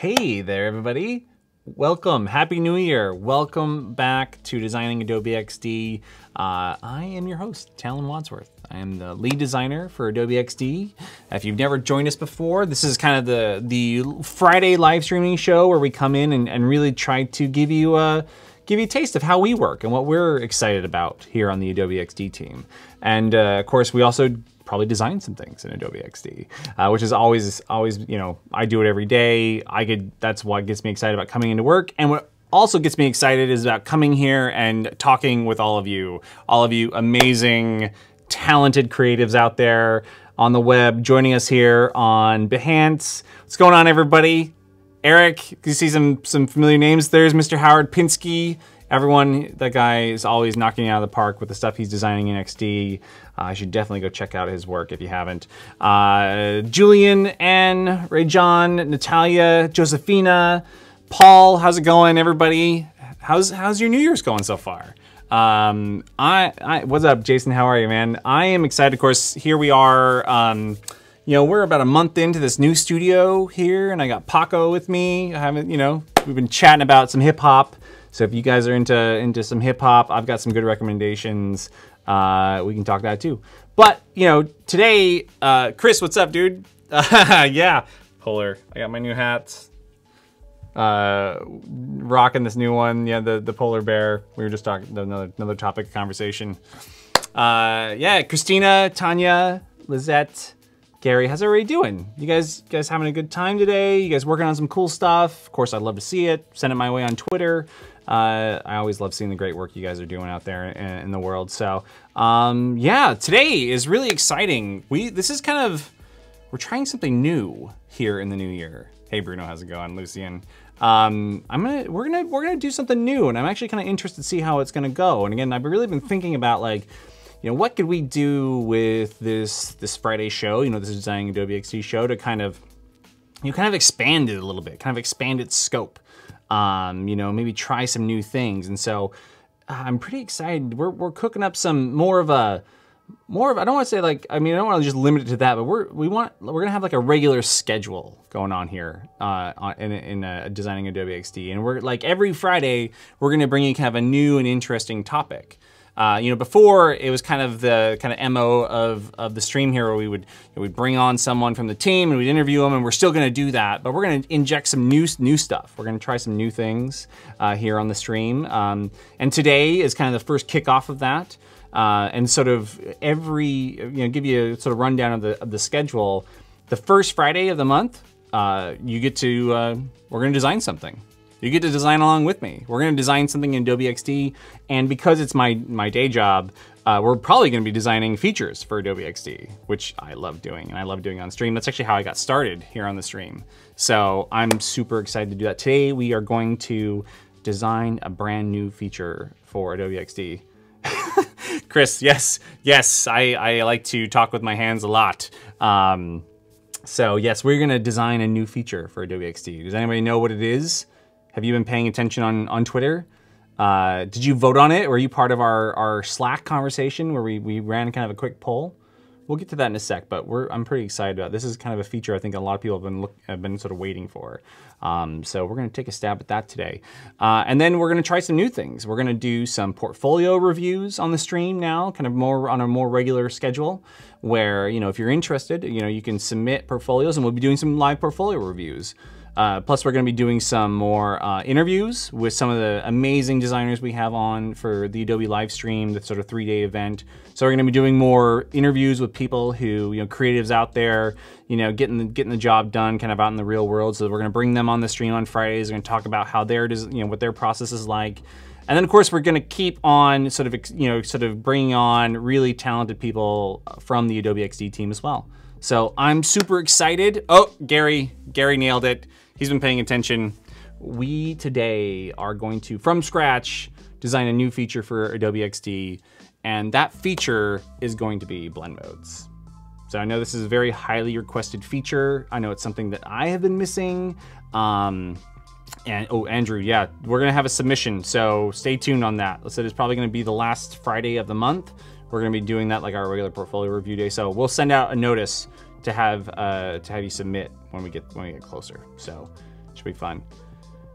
Hey there, everybody. Welcome. Happy New Year. Welcome back to Designing Adobe XD. I am your host, Talin Wadsworth. I am the lead designer for Adobe XD. If you've never joined us before, this is kind of the Friday live streaming show where we come in and really try to give you a taste of how we work and what we're excited about here on the Adobe XD team. And of course, we also probably design some things in Adobe XD, which is always, you know, I do it every day. That's what gets me excited about coming into work. And what also gets me excited is about coming here and talking with all of you amazing, talented creatives out there on the web, joining us here on Behance. What's going on, everybody? Eric, you see some familiar names. There's Mr. Howard Pinsky. Everyone, that guy is always knocking it out of the park with the stuff he's designing in XD. I should definitely go check out his work if you haven't. Julian, Anne, Ray John, Natalia, Josephina, Paul, how's it going, everybody? How's your New Year's going so far? What's up, Jason? How are you, man? I am excited, of course. Here we are. You know, we're about a month into this new studio here, and I got Paco with me. We've been chatting about some hip hop. So if you guys are into some hip hop, I've got some good recommendations. We can talk that too. But you know, today, Chris, what's up, dude? Yeah, Polar. I got my new hats. Rocking this new one. Yeah, the polar bear. We were just talking another topic of conversation. Yeah, Christina, Tanya, Lizette, Gary, how's everybody doing? You guys having a good time today? You guys working on some cool stuff? Of course, I'd love to see it. Send it my way on Twitter. I always love seeing the great work you guys are doing out there in the world. So, yeah, today is really exciting. We're trying something new here in the new year. Hey, Bruno, how's it going? Lucian. We're gonna do something new, and I'm actually kind of interested to see how it's gonna go. And again, I've really been thinking about, like, you know, what could we do with this Friday show? You know, this Designing Adobe XD show to kind of expand it a little bit, kind of expand its scope. You know, maybe try some new things. And so I'm pretty excited. We're cooking up some more of I don't want to say, like, I don't want to just limit it to that, but we're gonna have like a regular schedule going on here in Designing Adobe XD. And we're like, every Friday we're gonna bring you kind of a new and interesting topic. You know, before it was kind of the MO of the stream here, where we'd bring on someone from the team and we'd interview them, and we're still going to do that, but we're going to inject some new stuff. We're going to try some new things here on the stream, and today is kind of the first kickoff of that. And sort of give you a sort of rundown of the schedule. The first Friday of the month, you get to we're going to design something. You get to design along with me. We're gonna design something in Adobe XD, and because it's my day job, we're probably gonna be designing features for Adobe XD, which I love doing, and I love doing on stream. That's actually how I got started here on the stream. So I'm super excited to do that. Today, we are going to design a brand new feature for Adobe XD. Chris, yes, I like to talk with my hands a lot. So yes, we're gonna design a new feature for Adobe XD. Does anybody know what it is? Have you been paying attention on Twitter? Did you vote on it? Or were you part of our Slack conversation where we ran kind of a quick poll? We'll get to that in a sec, but I'm pretty excited about it. This is kind of a feature I think a lot of people have been sort of waiting for. So we're gonna take a stab at that today. And then we're gonna try some new things. We're gonna do some portfolio reviews on the stream now, kind of more on a more regular schedule, where, you know, if you're interested, you know, you can submit portfolios, and we'll be doing some live portfolio reviews. Plus, we're going to be doing some more interviews with some of the amazing designers we have on for the Adobe live stream, the sort of 3-day event. So we're going to be doing more interviews with people who, you know, creatives out there, you know, getting the job done, kind of out in the real world. So we're going to bring them on the stream on Fridays. We're going to talk about how what their process is like. And then, of course, we're going to keep on sort of bringing on really talented people from the Adobe XD team as well. So I'm super excited. Oh, Gary nailed it. He's been paying attention. We today are going to, from scratch, design a new feature for Adobe XD, and that feature is going to be blend modes. So I know this is a very highly requested feature. I know it's something that I have been missing. And oh, Andrew, yeah, we're gonna have a submission, so stay tuned on that. So it's probably gonna be the last Friday of the month. We're gonna be doing that like our regular portfolio review day. So we'll send out a notice to have you submit when we get closer. So Should be fun.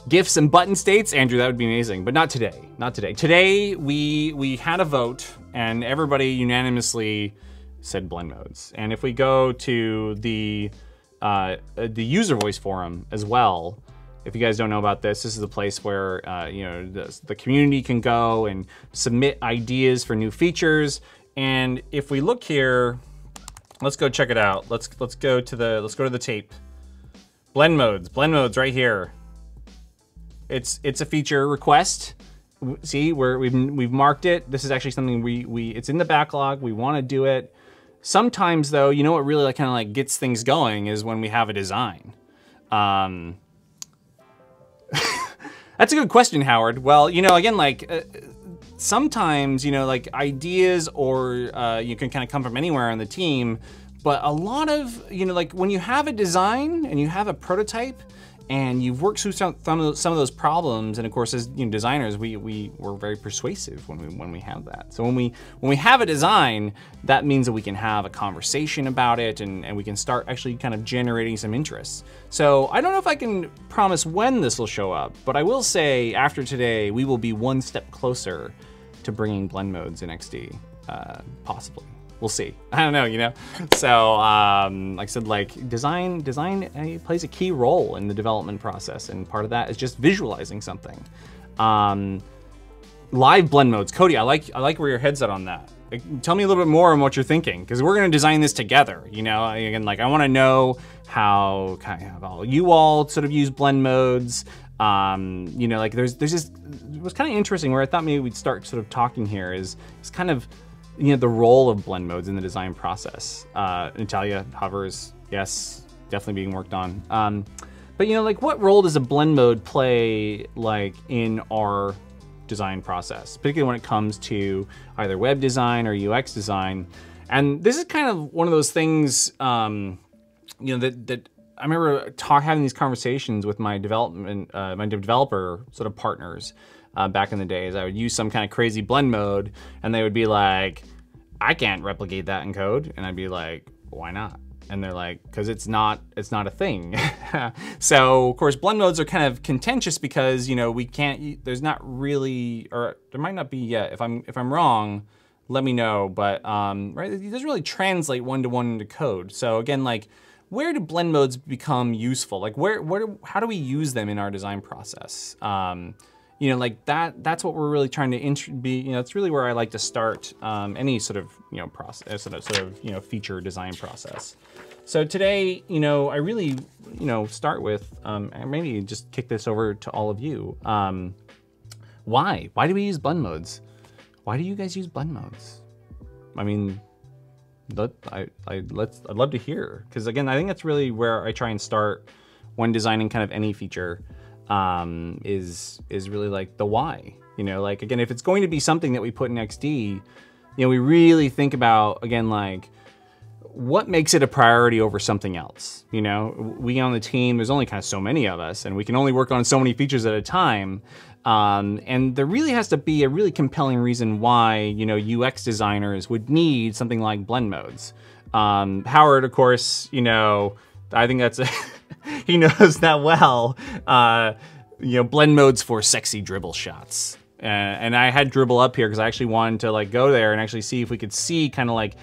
GIFs and button states, Andrew, that would be amazing, but not today, not today. Today, we had a vote and everybody unanimously said blend modes. And if we go to the user voice forum as well, if you guys don't know about this, this is a place where you know, the community can go and submit ideas for new features. And if we look here, let's go check it out. Let's go to the tape. Blend modes right here. It's a feature request. See, we've marked it. This is actually something it's in the backlog. We want to do it. Sometimes though, you know what really kind of like gets things going is when we have a design. That's a good question, Howard. Well, you know, again, like sometimes, you know, like ideas or you can kind of come from anywhere on the team, but a lot of, you know, like when you have a design and you have a prototype and you've worked through some of those problems, and of course, as you know, designers, we're very persuasive when we have that. So when we have a design, that means that we can have a conversation about it, and we can start actually kind of generating some interest. So I don't know if I can promise when this will show up, but I will say after today, we will be one step closer to bringing blend modes in XD, possibly. We'll see. I don't know, you know? So, like I said, like design plays a key role in the development process, and part of that is just visualizing something. Live blend modes. Cody, I like where your head's at on that. Tell me a little bit more on what you're thinking, because we're gonna design this together, you know? Again, like I wanna know how you all sort of use blend modes. You know, like there's just, it was kind of interesting where I thought maybe we'd start sort of talking here is kind of, you know, the role of blend modes in the design process. Natalia hovers, yes, definitely being worked on. But you know, like what role does a blend mode play like in our design process, particularly when it comes to either web design or UX design? And this is kind of one of those things, you know, that I remember having these conversations with my developer sort of partners. Back in the days, I would use some kind of crazy blend mode and they would be like, I can't replicate that in code. And I'd be like, why not? And they're like, because it's not a thing. So of course, blend modes are kind of contentious because, you know, we can't, there's not really, or there might not be yet. If I'm wrong, let me know. But right, it doesn't really translate one-to-one into code. So again, like, where do blend modes become useful? Like how do we use them in our design process? You know, like that's what we're really trying to you know, it's really where I like to start any sort of, you know, process, sort of, you know, feature design process. So today, you know, I really, you know, start with, and maybe just kick this over to all of you. Why do we use blend modes? Why do you guys use blend modes? I mean, I'd love to hear, because again, I think that's really where I try and start when designing kind of any feature. Is really like the why, you know, like again, if it's going to be something that we put in XD, you know, we really think about, again, like what makes it a priority over something else. You know, we on the team, there's only kind of so many of us and we can only work on so many features at a time. And there really has to be a really compelling reason why, you know, UX designers would need something like blend modes. Howard, of course, you know, I think that's he knows that well. You know, blend modes for sexy dribble shots. And I had dribble up here because I actually wanted to like go there and actually see if we could see kind of like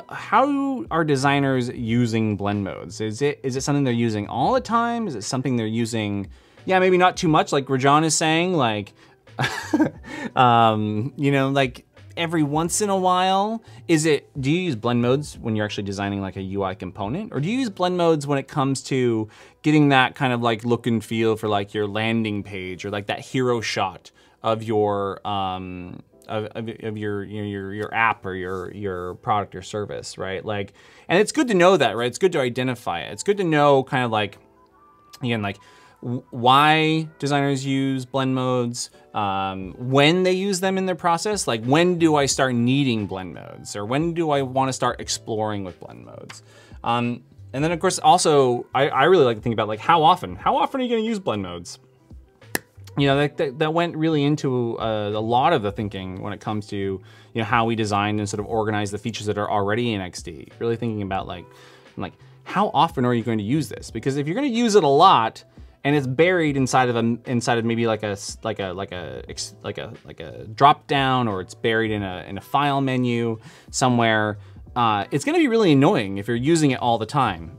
how are designers using blend modes? Is it something they're using all the time? Is it something they're using, yeah, maybe not too much, like Rajan is saying, like, you know, like every once in a while? Do you use blend modes when you're actually designing like a UI component? Or do you use blend modes when it comes to getting that kind of like look and feel for like your landing page or like that hero shot of your your app or your product or service, right? Like, and it's good to know that, right? It's good to identify it. It's good to know kind of like, again, like why designers use blend modes, when they use them in their process, like when do I start needing blend modes, or when do I want to start exploring with blend modes? And then of course also, I really like to think about like how often are you going to use blend modes? You know, that went really into a lot of the thinking when it comes to, you know, how we design and sort of organize the features that are already in XD. Really thinking about like how often are you going to use this? Because if you're going to use it a lot, and it's buried inside of maybe like a drop down, or it's buried in a file menu somewhere, it's gonna be really annoying if you're using it all the time.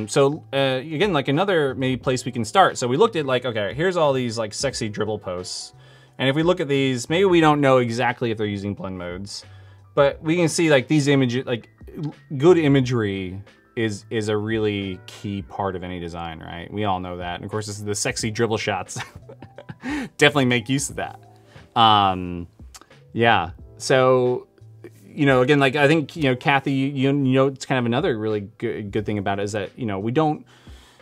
So again, like another maybe place we can start. So we looked at like, okay, here's all these like sexy dribble posts. And if we look at these, maybe we don't know exactly if they're using blend modes, but we can see like these images, like good imagery is a really key part of any design, right? We all know that. And of course, this is the sexy dribble shots. Definitely make use of that. Yeah, so, you know, again, like I think, you know, Kathy, you know, it's kind of another really good thing about it is that, you know, we don't,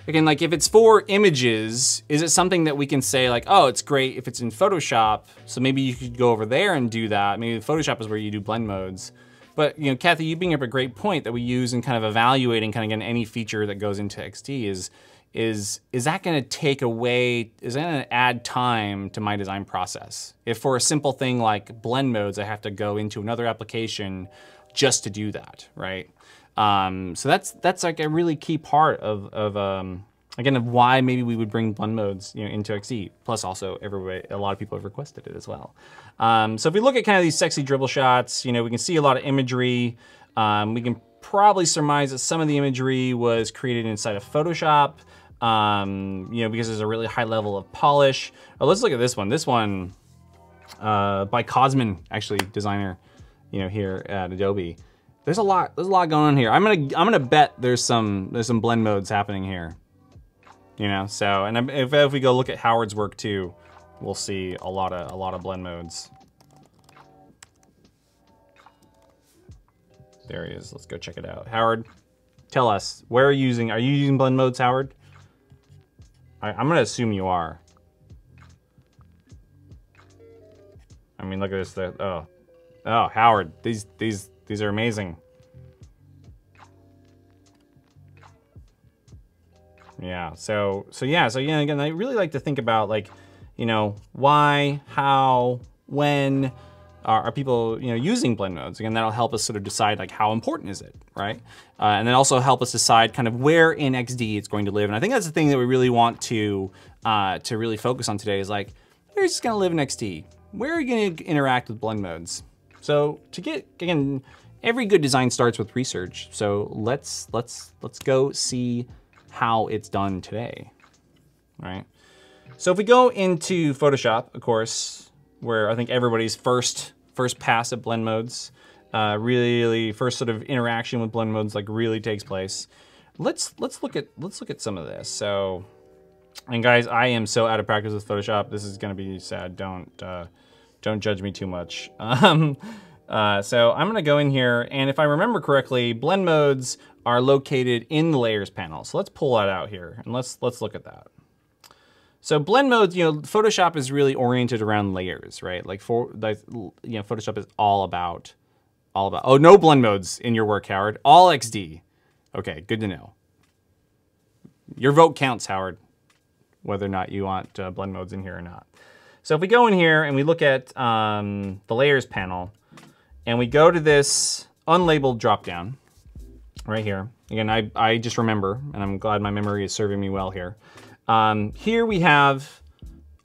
again, like if it's for images, is it something that we can say like, oh, it's great if it's in Photoshop, so maybe you could go over there and do that. Maybe Photoshop is where you do blend modes. But, you know, Kathy, you bring up a great point that we use in kind of evaluating kind of again any feature that goes into XD is that gonna take away, is that gonna add time to my design process? If for a simple thing like blend modes, I have to go into another application just to do that, right? So that's like a really key part of again, of why maybe we would bring blend modes, you know, into XD. Plus also a lot of people have requested it as well. So if we look at kind of these sexy dribble shots, you know, we can see a lot of imagery. We can probably surmise that some of the imagery was created inside of Photoshop, you know, because there's a really high level of polish. Oh, let's look at this one. This one by Cosmin, actually designer, you know, here at Adobe. There's a lot going on here. I'm gonna bet there's some blend modes happening here. You know, so, and if we go look at Howard's work too, we'll see a lot of blend modes. There he is. Let's go check it out. Howard, tell us, are you using blend modes, Howard? I'm gonna assume you are. I mean, look at this. Oh, Howard, these are amazing. Yeah, so yeah, again, I really like to think about like, you know, why, how, when are people, you know, using blend modes? Again, that'll help us sort of decide like how important is it, right? And then also help us decide kind of where in XD it's going to live. And I think that's the thing that we really want to really focus on today is like, where's it gonna live in XD? Where are you gonna interact with blend modes? So to get, again, every good design starts with research. So let's go see how it's done today, right? So if we go into Photoshop, of course, where I think everybody's first pass at blend modes, really first sort of interaction with blend modes like really takes place. Let's look at some of this. So, and guys, I am so out of practice with Photoshop. This is gonna be sad. Don't judge me too much. So I'm gonna go in here, and if I remember correctly, blend modes are located in the layers panel. So let's pull that out here and let's look at that. So blend modes, you know, Photoshop is really oriented around layers, right? Like Photoshop is all about, oh, no blend modes in your work, Howard. All XD. Okay, good to know. Your vote counts, Howard, whether or not you want blend modes in here or not. So if we go in here and we look at the layers panel, and we go to this unlabeled dropdown right here. Again, I just remember, and I'm glad my memory is serving me well here. Here we have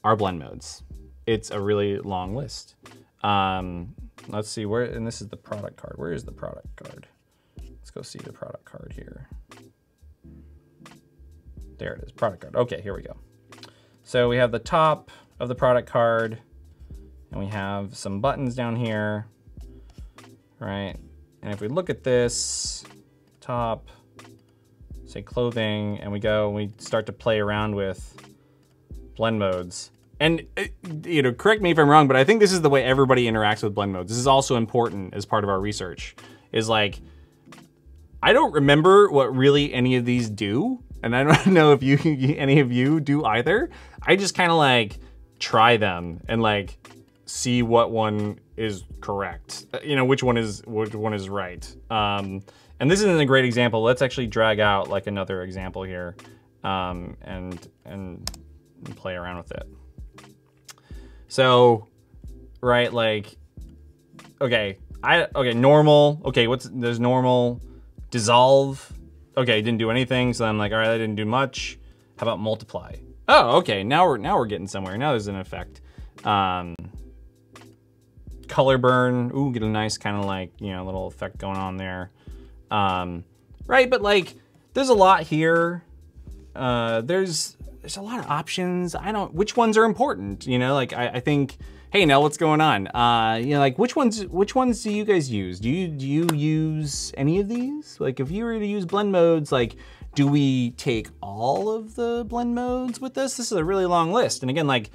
our blend modes. It's a really long list. Let's see where, and this is the product card. Where is the product card? Let's go see the product card here. There it is, product card. Okay, here we go. So we have the top of the product card, and we have some buttons down here. Right, and if we look at this top, say clothing, and we go and we start to play around with blend modes. And you know, correct me if I'm wrong, but I think this is the way everybody interacts with blend modes. This is also important as part of our research. Is like, I don't remember what really any of these do, and I don't know if any of you do either. I just kind of like try them and like see what one is correct, you know, which one is right. And this isn't a great example. Let's actually drag out like another example here, and play around with it. So, right, like, okay, normal. Okay, there's normal, dissolve. Okay, didn't do anything. So I'm like, all right, I didn't do much. How about multiply? Oh, okay. Now we're getting somewhere. Now there's an effect. Color burn. Ooh, get a nice kind of like, you know, little effect going on there. Right, but like, there's a lot here. There's a lot of options. Which ones are important? You know, like I think, hey Nell, what's going on? You know, like which ones do you guys use? Do you use any of these? Like if you were to use blend modes, like do we take all of the blend modes with this? This is a really long list. And again, like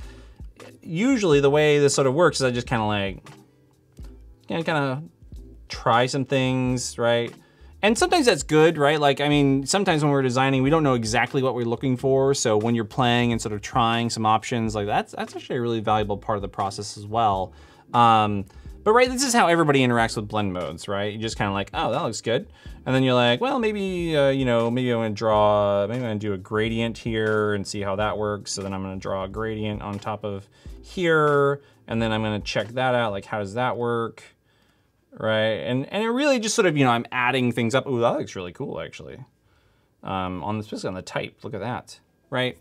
usually the way this sort of works is I just kind of like, kind of try some things, right? And sometimes that's good, right? Like, I mean, sometimes when we're designing, we don't know exactly what we're looking for. So when you're playing and sort of trying some options, like that's actually a really valuable part of the process as well. But right, this is how everybody interacts with blend modes, right? You just kind of like, oh, that looks good. And then you're like, well, maybe, you know, maybe I'm gonna do a gradient here and see how that works. So then I'm gonna draw a gradient on top of here. And then I'm gonna check that out, like, how does that work? Right, and it really just sort of, you know, I'm adding things up. Ooh, that looks really cool, actually. Especially on the type, look at that, right?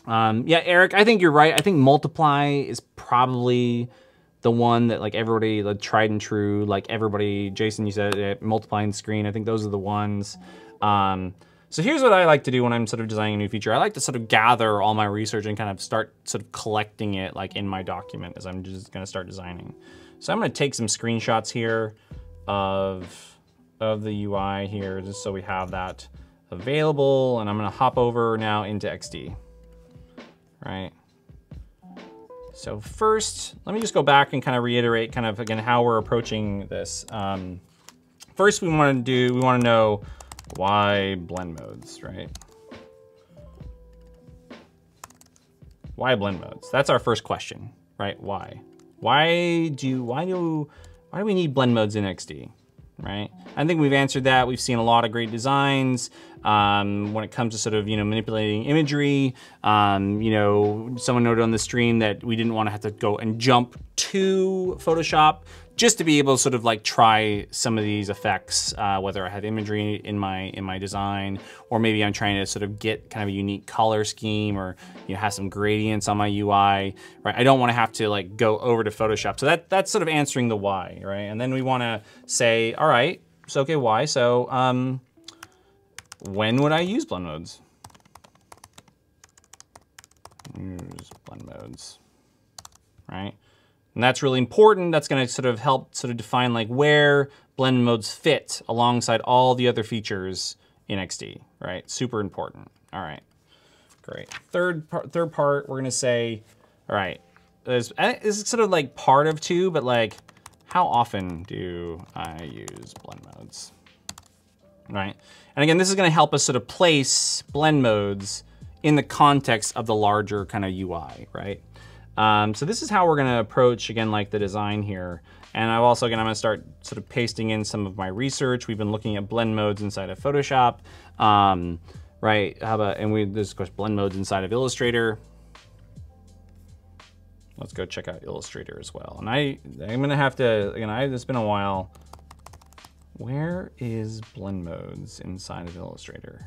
Yeah, Eric, I think you're right. I think multiply is probably the one that like everybody, like tried and true, like everybody, Jason, you said it, multiplying screen. I think those are the ones. So here's what I like to do when I'm sort of designing a new feature. I like to sort of gather all my research and kind of start sort of collecting it like in my document as I'm just gonna start designing. So I'm gonna take some screenshots here of the UI here, just so we have that available. And I'm gonna hop over now into XD, right? So first, let me just go back and kind of reiterate kind of, again, how we're approaching this. First, we wanna know why blend modes, right? Why blend modes? That's our first question, right? Why? Why do we need blend modes in XD, right? I think we've answered that. We've seen a lot of great designs when it comes to sort of, you know, manipulating imagery. You know, someone noted on the stream that we didn't want to have to go and jump to Photoshop just to be able to sort of like try some of these effects, whether I have imagery in my design, or maybe I'm trying to sort of get kind of a unique color scheme, or you know, have some gradients on my UI, right? I don't want to have to like go over to Photoshop. So that's sort of answering the why, right? And then we want to say, all right, so okay, why? So when would I use blend modes? Use blend modes, right? And that's really important. That's gonna sort of help sort of define like where blend modes fit alongside all the other features in XD, right? Super important. All right, great. Third part, we're gonna say, all right, this is sort of like part of two, but like, how often do I use blend modes, right? And again, this is gonna help us sort of place blend modes in the context of the larger kind of UI, right? So this is how we're gonna approach, again, like the design here. And I'm gonna start sort of pasting in some of my research. We've been looking at blend modes inside of Photoshop, right? There's of course blend modes inside of Illustrator. Let's go check out Illustrator as well. And I'm gonna have to, again, it's been a while. Where is blend modes inside of Illustrator?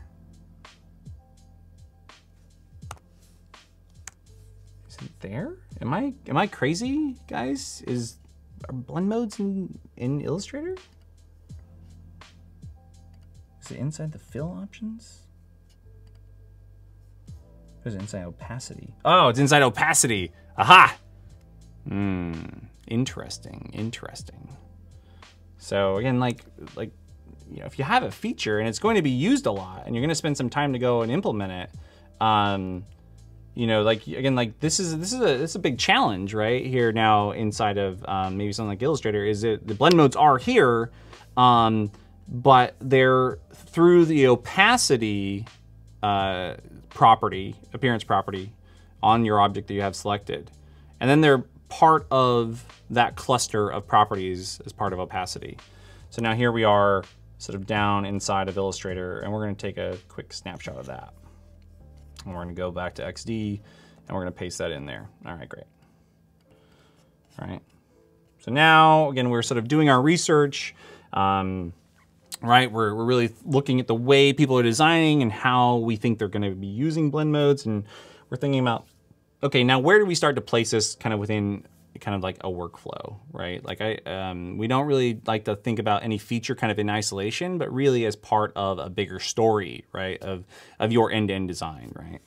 Is it there? Am I crazy, guys? Are blend modes in Illustrator? Is it inside the fill options? Or is it inside opacity? Oh, it's inside opacity. Aha! Interesting. So again, like you know, if you have a feature and it's going to be used a lot, and you're going to spend some time to go and implement it, you know, like again, like this is a big challenge, right? Here now inside of maybe something like Illustrator, is it the blend modes are here, but they're through the opacity appearance property on your object that you have selected, and then they're part of that cluster of properties as part of opacity. So now here we are sort of down inside of Illustrator, and we're going to take a quick snapshot of that. And we're going to go back to XD, and we're going to paste that in there. All right, great. All right. So now, again, we're sort of doing our research, right? We're really looking at the way people are designing and how we think they're going to be using blend modes. And we're thinking about, okay, now where do we start to place this kind of within kind of like a workflow, right? Like we don't really like to think about any feature kind of in isolation, but really as part of a bigger story, right? Of your end-to-end design, right?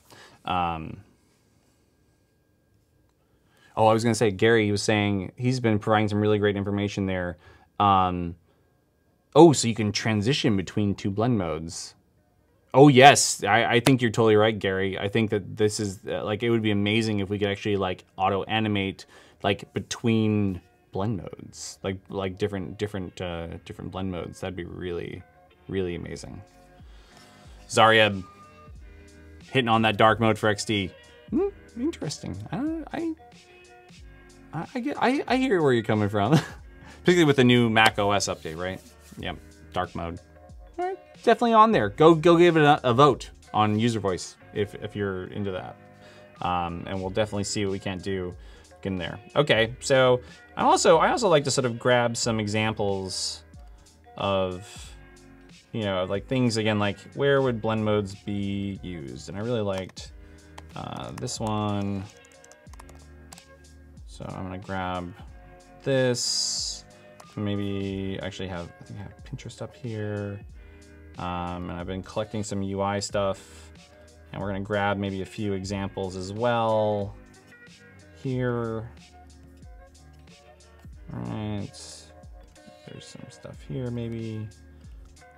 Oh, I was gonna say, Gary was saying he's been providing some really great information there. Oh, so you can transition between 2 blend modes. Oh yes, I think you're totally right, Gary. I think that this is like, it would be amazing if we could actually like auto animate like between blend modes, like different blend modes. That'd be really, really amazing. Zarya hitting on that dark mode for XD. Interesting. I hear where you're coming from, particularly with the new Mac OS update, right? Yep, dark mode. All right, definitely on there. Go give it a vote on user voice if you're into that, and we'll definitely see what we can't do in there. Okay, so I also like to sort of grab some examples of, you know, like things again, like where would blend modes be used, and I really liked this one. So I'm gonna grab this. Maybe actually I think I have Pinterest up here. And I've been collecting some UI stuff, and we're gonna grab maybe a few examples as well here. All right, there's some stuff here maybe.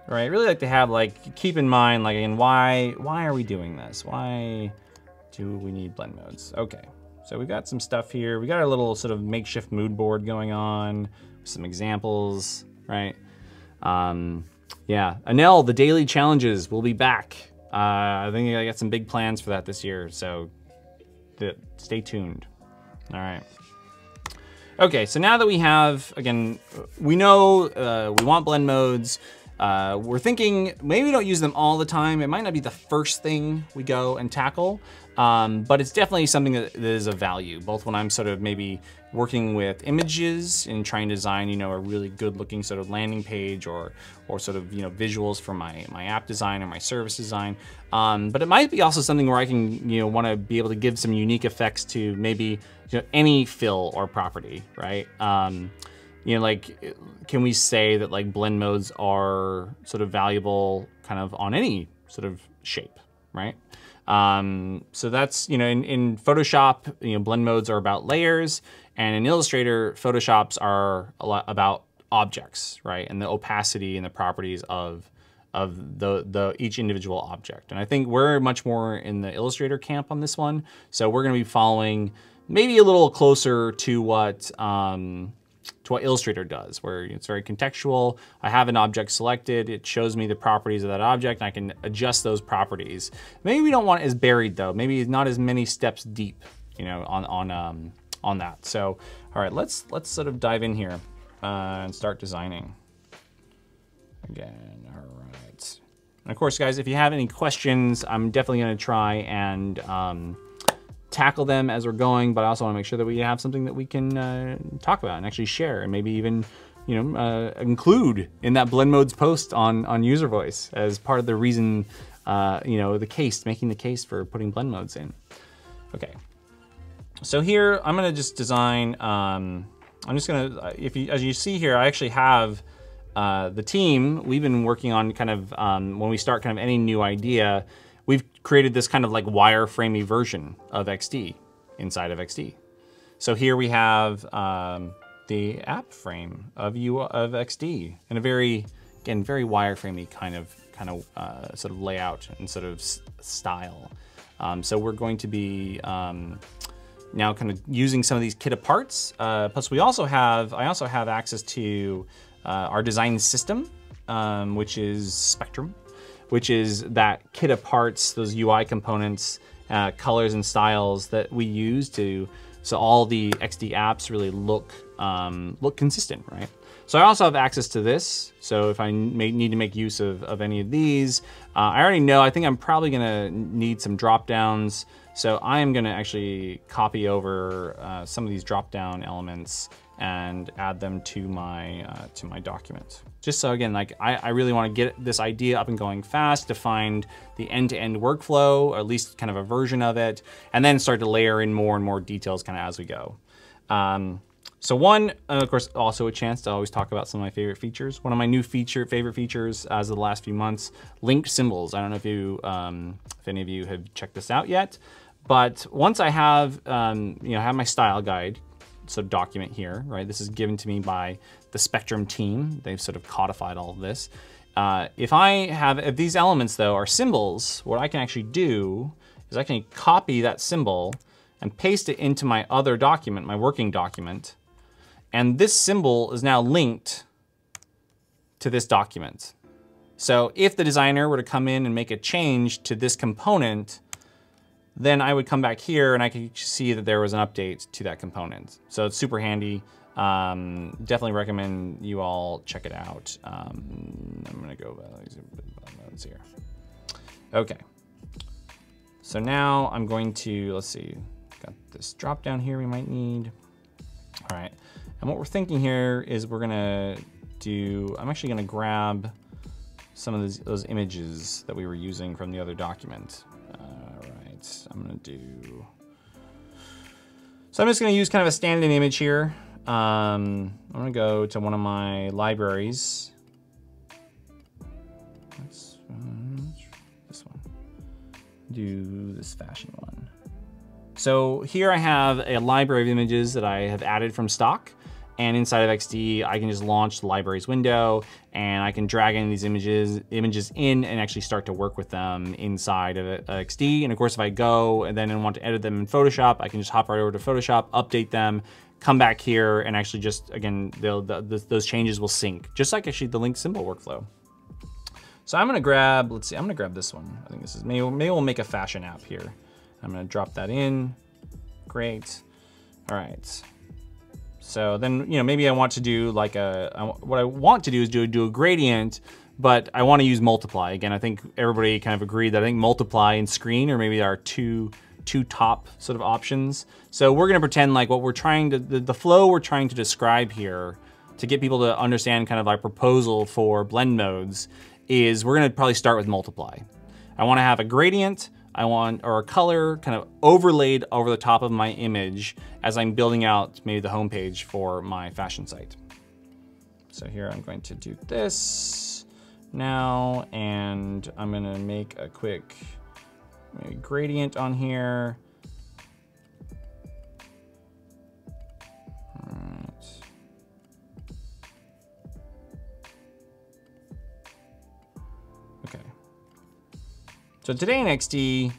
All right, I really like to have, like, keep in mind, like, again, why are we doing this? Why do we need blend modes? Okay, so we've got some stuff here. We got our little sort of makeshift mood board going on, some examples, right? Yeah, Anel, the daily challenges will be back. I think I got some big plans for that this year, so stay tuned. All right. Okay, so now that we have, again, we know we want blend modes. We're thinking maybe we don't use them all the time. It might not be the first thing we go and tackle, but it's definitely something that is of value, both when I'm sort of maybe working with images and trying to design, you know, a really good looking sort of landing page or sort of, you know, visuals for my app design or my service design. But it might be also something where I can, you know, want to be able to give some unique effects to maybe, you know, any fill or property, right? You know, like, can we say that like blend modes are sort of valuable kind of on any sort of shape, right? So that's, you know, in Photoshop, you know, blend modes are about layers, and in Illustrator, Photoshops are a lot about objects, right? And the opacity and the properties of the each individual object. And I think we're much more in the Illustrator camp on this one. So we're gonna be following maybe a little closer to what Illustrator does, where it's very contextual. I have an object selected, it shows me the properties of that object, and I can adjust those properties. Maybe we don't want it as buried though, maybe not as many steps deep, you know, on that. So, all right, let's sort of dive in here and start designing. Again, all right. And of course, guys, if you have any questions, I'm definitely gonna try and tackle them as we're going, but I also want to make sure that we have something that we can talk about and actually share, and maybe even, you know, include in that blend modes post on user voice as part of the reason, you know, making the case for putting blend modes in. Okay, so here I'm gonna just design. I'm just gonna, as you see here, I actually have the team. We've been working on kind of when we start kind of any new idea. We've created this kind of like wireframey version of XD inside of XD. So here we have the app frame of XD in a very, again, very wireframey kind of sort of layout and sort of style. So we're going to be now kind of using some of these kit parts. Plus I also have access to our design system, which is Spectrum, which is that kit of parts, those UI components, colors and styles that we use so all the XD apps really look consistent, right? So I also have access to this. So if I need to make use of any of these, I already know, I think I'm probably gonna need some drop downs. So I am gonna actually copy over some of these drop down elements and add them to my document. Just so again, like I really want to get this idea up and going fast to find the end-to-end workflow, or at least kind of a version of it, and then start to layer in more and more details kind of as we go. So one, of course, also a chance to always talk about some of my favorite features. One of my new favorite features as of the last few months, linked symbols. I don't know if any of you have checked this out yet, but once I have, have my style guide, sort of document here, right? This is given to me by the Spectrum team. They've sort of codified all of this. If these elements though are symbols, what I can actually do is I can copy that symbol and paste it into my other document, my working document. And this symbol is now linked to this document. So if the designer were to come in and make a change to this component, then I would come back here and I could see that there was an update to that component. So it's super handy. Definitely recommend you all check it out. I'm gonna go modes here. Okay. So now I'm going to, let's see, got this drop down here we might need. All right, and what we're thinking here is we're gonna do, I'm actually gonna grab some of those images that we were using from the other document. I'm gonna do, so I'm just gonna use kind of a stand-in image here. I'm gonna go to one of my libraries. Let's, this one. Do this fashion one. So here I have a library of images that I have added from stock. And inside of XD, I can just launch the libraries window and I can drag in these images in and actually start to work with them inside of XD. And of course, if I go and then want to edit them in Photoshop, I can just hop right over to Photoshop, update them, come back here, and actually just, again, those changes will sync, just like actually the linked symbol workflow. So I'm gonna grab, let's see, I'm gonna grab this one. I think this is, maybe we'll make a fashion app here. I'm gonna drop that in, great. All right. So then, maybe I want to do like what I want to do is do a gradient, but I want to use multiply. Again, I think everybody kind of agreed that I think multiply and screen are maybe our two top sort of options. So we're gonna pretend like what we're trying to, the flow we're trying to describe here to get people to understand kind of our proposal for blend modes is we're gonna probably start with multiply. I wanna have a gradient, or a color kind of overlaid over the top of my image as I'm building out maybe the homepage for my fashion site. So here I'm going to do this now, and I'm gonna make a quick gradient on here. All right. Okay. So today in XD,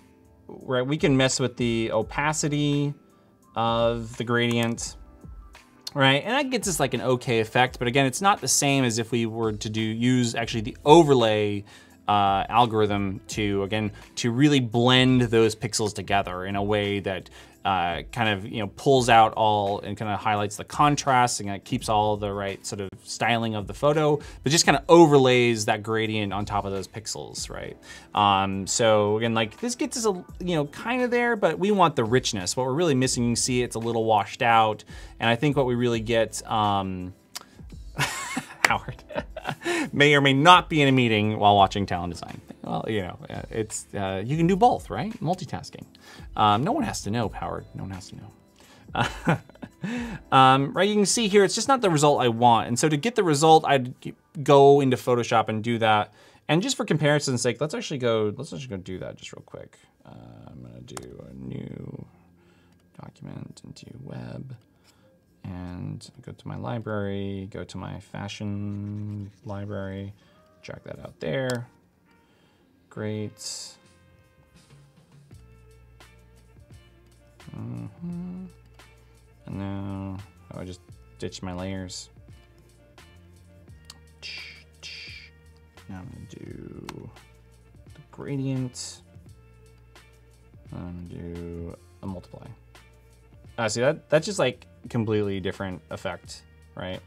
right, we can mess with the opacity of the gradient, right? And that gets us like an okay effect, but again, it's not the same as if we were to use actually the overlay algorithm to really blend those pixels together in a way that kind of pulls out all and kind of highlights the contrast and keeps all the right sort of styling of the photo, but just kind of overlays that gradient on top of those pixels, right? So again, like this gets us kind of there, but we want the richness. What we're really missing, you can see it's a little washed out, and I think what we really get, Howard, may or may not be in a meeting while watching Talin Design. Well, it's you can do both, right? Multitasking. No one has to know, Howard. No one has to know. Right, you can see here, it's just not the result I want. And so to get the result, I'd go into Photoshop and do that. And just for comparison's sake, let's actually go do that just real quick. I'm gonna do a new document into web. And go to my library, go to my fashion library, drag that out there. Great. And now, I just ditch my layers. Now I'm gonna do the gradient. I'm gonna do a multiply. See, that's just like completely different effect, right?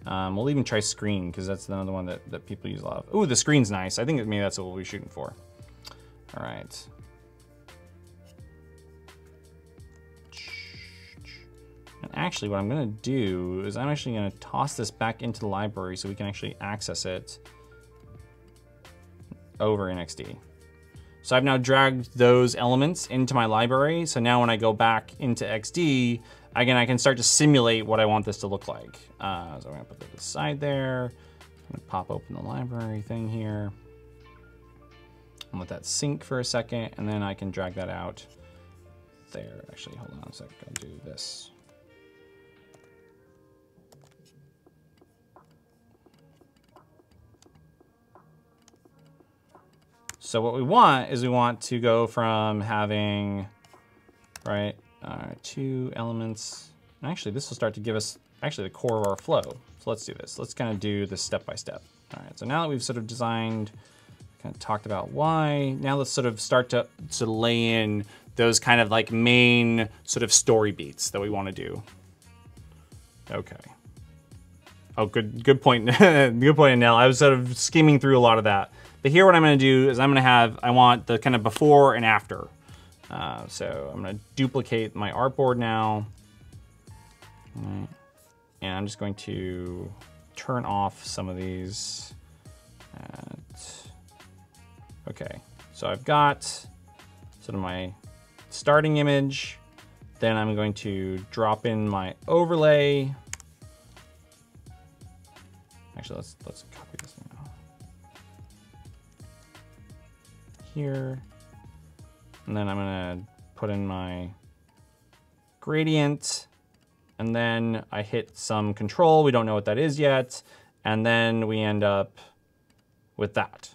We'll even try screen, because that's another one that people use a lot of. Ooh, the screen's nice. I think maybe that's what we'll be shooting for. All right. actually what I'm gonna do is I'm actually gonna toss this back into the library so we can actually access it over in XD. So I've now dragged those elements into my library. So now when I go back into XD, again, I can start to simulate what I want this to look like. So I'm gonna put this aside there. I'm gonna pop open the library thing here. And let that sync for a second, and then I can drag that out there. Actually, hold on a second, I'll do this. So what we want is we want to go from having, right, 2 elements. And actually, this will start to give us actually the core of our flow. So let's do this. Let's kind of do this step by step. All right, so now that we've sort of designed, kind of talked about why, now let's sort of start to lay in those kind of like main sort of story beats that we want to do. Okay. Oh, good point. Good point, Nell. I was sort of skimming through a lot of that. But here what I'm gonna do is I want the kind of before and after. So I'm gonna duplicate my artboard now. Right. And I'm just going to turn off some of these. Okay, so I've got sort of my starting image. Then I'm going to drop in my overlay. Actually, let's copy this now. Here. And then I'm gonna put in my gradient. And then I hit some control. We don't know what that is yet. And then we end up with that.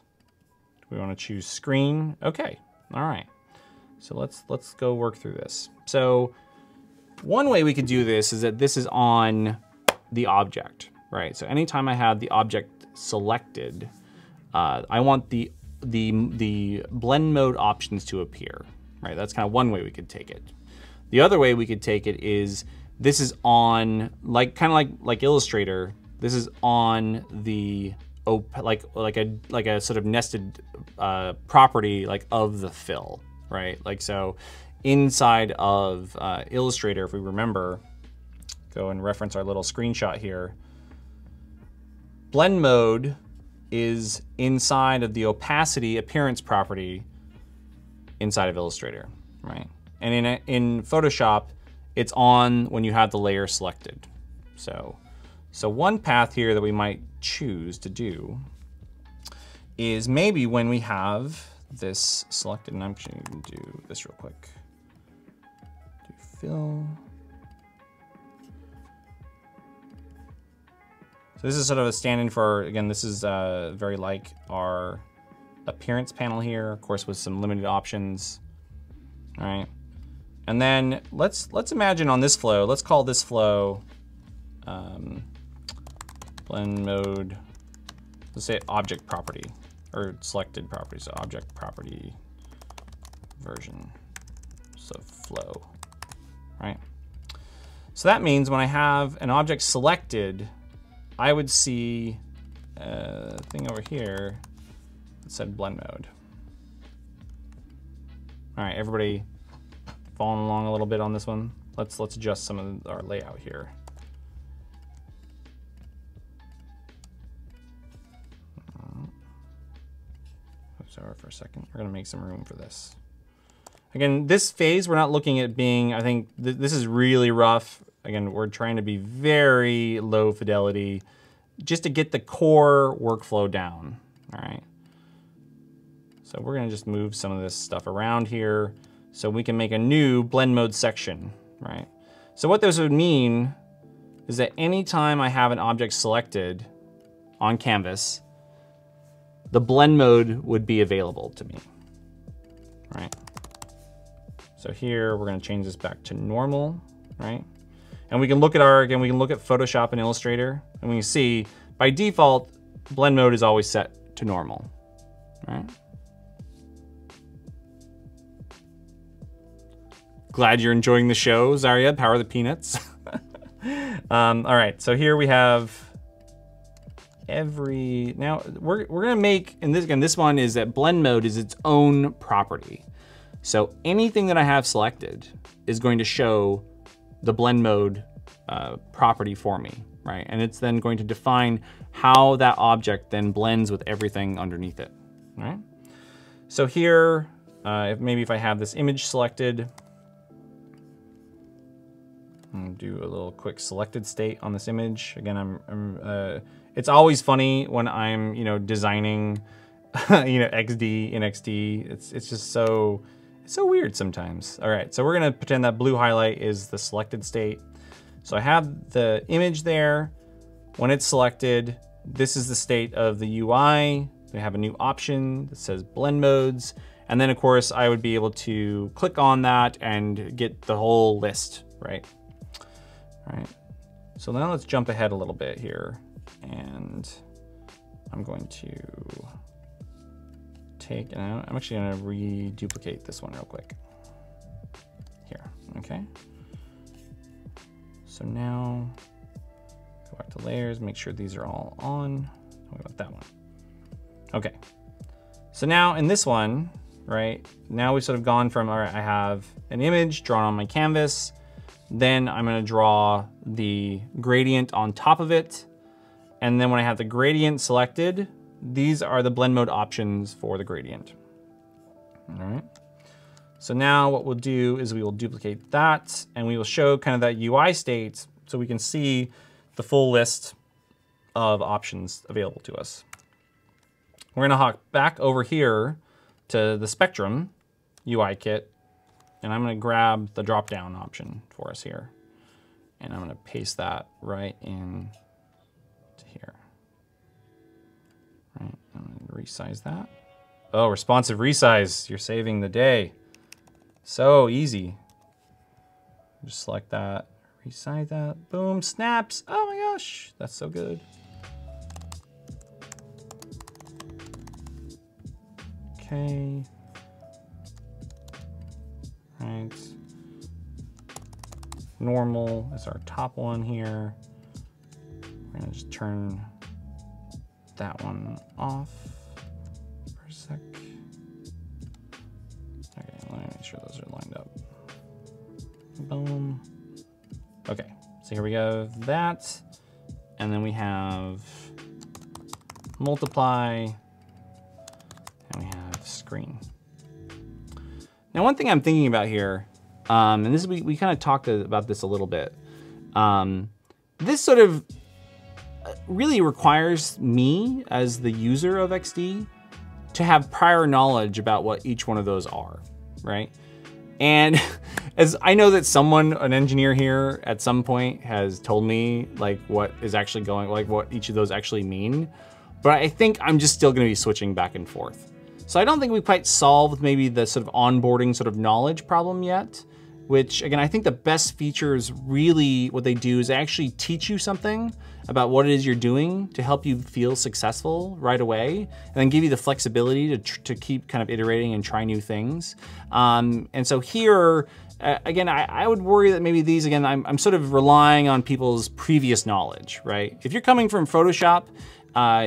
We want to choose screen. Okay, all right. So let's go work through this. So one way we could do this is that this is on the object, right? So anytime I have the object selected, I want the blend mode options to appear, right? That's kind of one way we could take it. The other way we could take it is this is on, kind of like Illustrator, this is on the like a sort of nested property like of the fill, right? Like so inside of Illustrator, if we remember, go and reference our little screenshot here, blend mode is inside of the opacity appearance property inside of Illustrator, right? And in Photoshop, it's on when you have the layer selected. So one path here that we might choose to do is maybe when we have this selected, and I'm actually gonna do this real quick. Do fill. So this is sort of a stand-in for, again, this is very like our appearance panel here, of course, with some limited options, all right? And then let's imagine on this flow, let's call this flow blend mode, let's say object property, or selected property, so object property version, so flow, right? So that means when I have an object selected, I would see a thing over here that said blend mode. All right, everybody following along a little bit on this one? Let's adjust some of our layout here. Sorry for a second. We're gonna make some room for this. Again, this phase, we're not looking at being, I think this is really rough. Again, we're trying to be very low fidelity just to get the core workflow down, all right? So we're gonna just move some of this stuff around here so we can make a new blend mode section, right? So what this would mean is that anytime I have an object selected on canvas, the blend mode would be available to me, right? So here, we're gonna change this back to normal, right? And we can look at we can look at Photoshop and Illustrator, and we can see, by default, blend mode is always set to normal, right? Glad you're enjoying the show, Zarya, Power of the Peanuts. All right, so here we have now we're gonna make, and this one is that blend mode is its own property. So anything that I have selected is going to show the blend mode property for me, right? And it's then going to define how that object then blends with everything underneath it, right? So here, if I have this image selected, I'm gonna do a little quick selected state on this image. Again, it's always funny when I'm, designing, XD in XD. It's just so weird sometimes. All right, so we're gonna pretend that blue highlight is the selected state. So I have the image there. When it's selected, this is the state of the UI. We have a new option that says blend modes. And then of course I would be able to click on that and get the whole list, right? All right, so now let's jump ahead a little bit here. And I'm going to I'm actually gonna reduplicate this one real quick. Here, okay. So now, go back to layers, make sure these are all on. What about that one? Okay, so now in this one, right, now we've sort of gone from, all right, I have an image drawn on my canvas, then I'm gonna draw the gradient on top of it, and then when I have the gradient selected, these are the blend mode options for the gradient. All right. So now what we'll do is we will duplicate that and we will show kind of that UI state so we can see the full list of options available to us. We're gonna hop back over here to the spectrum UI kit, and I'm gonna grab the drop-down option for us here. And I'm gonna paste that right in to here. Right, I'm gonna resize that. Oh, responsive resize, you're saving the day. So easy. Just select that, resize that, boom, snaps. Oh my gosh, that's so good. Okay. Right. Normal is our top one here. We're gonna just turn that one off for a sec. Okay, let me make sure those are lined up. Boom. Okay, so here we go, that. And then we have multiply, and we have screen. Now, one thing I'm thinking about here, and this we kind of talked about this a little bit. This sort of really requires me as the user of XD to have prior knowledge about what each one of those are, right? And as I know that someone, an engineer here at some point has told me like what is actually going, like what each of those actually mean, but I think I'm just still gonna be switching back and forth. So I don't think we've quite solved maybe the sort of onboarding sort of knowledge problem yet, which again, I think the best features really what they do is they actually teach you something about what it is you're doing to help you feel successful right away, and then give you the flexibility to keep kind of iterating and try new things. And so here, again, I would worry that maybe these, again, I'm sort of relying on people's previous knowledge, right? If you're coming from Photoshop,